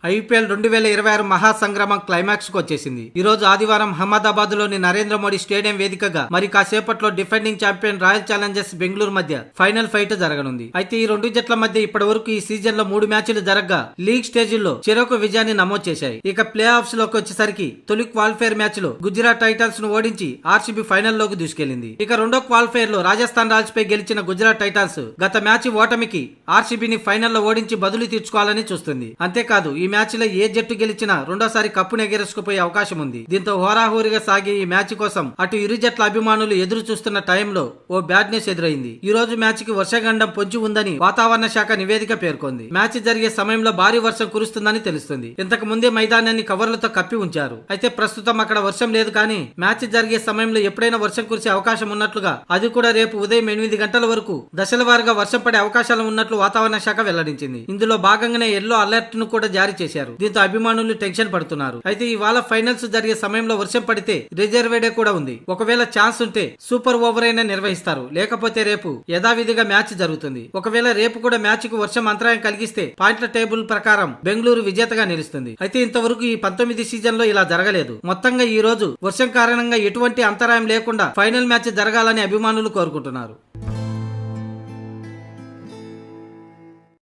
IPL 2026 మహాసంగ్రామం climax కు వచ్చేసింది. ఈ రోజు ఆదివారం అహ్మదాబాద్ లోని నరేంద్ర మోడీ స్టేడియం వేదికగా మరి కాసేపట్లో defending champion royal Challengers Bengaluru మధ్య ఫైనల్ ఫైట్ జరగనుంది. అయితే ఈ రెండు జట్ల మధ్య ఇప్పటి వరకు ఈ సీజన్ లో 3 మ్యాచ్లు జరగగా లీగ్ స్టేజ్లో చెరొక విజయాన్ని నమోదు చేశాయి. ఇక ప్లే ఆఫ్స్ లోకి వచ్చేసరికి తొలి క్వాలిఫైర్ మ్యాచ్ లో గుజరాత్ టైటన్స్ ను ఓడించి ఆర్సీబీ ఫైనల్ లోకి దూసుకెళ్లింది. ఇక రెండో క్వాలిఫైర్ లో రాజస్థాన్ రాయల్స్ పై గెలిచిన గుజరాత్ టైటన్స్ గత మ్యాచ్ ఓటమికి ఆర్సీబీని ఫైనల్లో ఓడించి బదులు తీర్చుకోవాలని చూస్తుంది. అంతేకాదు ఈ మ్యాచ్ లో ఏ జట్టు గెలిచినా రెండోసారి కప్పును ఎగరేసుకుపోయే అవకాశం ఉంది. దీంతో హోరాహోరీగా సాగే ఈ మ్యాచ్ కోసం అటు ఇరు జట్ల అభిమానులు ఎదురు చూస్తున్న టైంలో ఓ బ్యాడ్ న్యూస్ ఎదురైంది. ఈ రోజు మ్యాచ్ కి వర్షగండం పొంచి ఉందని వాతావరణ శాఖ నివేదిక పేర్కొంది. మ్యాచ్ జరిగే సమయంలో భారీ వర్షం కురుస్తుందని తెలుస్తుంది. ఇంతకు ముందే మైదానాన్ని కవర్లతో కప్పి ఉంచారు. అయితే ప్రస్తుతం అక్కడ వర్షం లేదు, కానీ మ్యాచ్ జరిగే సమయంలో ఎప్పుడైనా వర్షం కురిసే అవకాశం ఉన్నట్లుగా, అది కూడా రేపు ఉదయం 8 గంటల వరకు దశల వారీగా వర్షం పడే అవకాశాలు ఉన్నట్లు వాతావరణ శాఖ వెల్లడించింది. ఇందులో భాగంగానే ఎల్లో అలర్ట్ ను కూడా జారీ చేశారు. దీంతో అభిమానులు టెన్షన్ పడుతున్నారు. అయితే ఇవాళ ఫైనల్స్ జరిగే సమయంలో వర్షం పడితే రిజర్వేడే కూడా ఉంది. ఒకవేళ ఛాన్స్ ఉంటే సూపర్ ఓవర్ అయినా నిర్వహిస్తారు, లేకపోతే రేపు యథావిధిగా మ్యాచ్ జరుగుతుంది. ఒకవేళ రేపు కూడా మ్యాచ్ కు వర్షం అంతరాయం కలిగిస్తే పాయింట్ల టేబుల్ ప్రకారం బెంగళూరు విజేతగా నిలుస్తుంది. అయితే ఇంతవరకు ఈ 19 సీజన్ లో ఇలా జరగలేదు. మొత్తంగా ఈ రోజు వర్షం కారణంగా ఎటువంటి అంతరాయం లేకుండా ఫైనల్ మ్యాచ్ జరగాలని అభిమానులు కోరుకుంటున్నారు.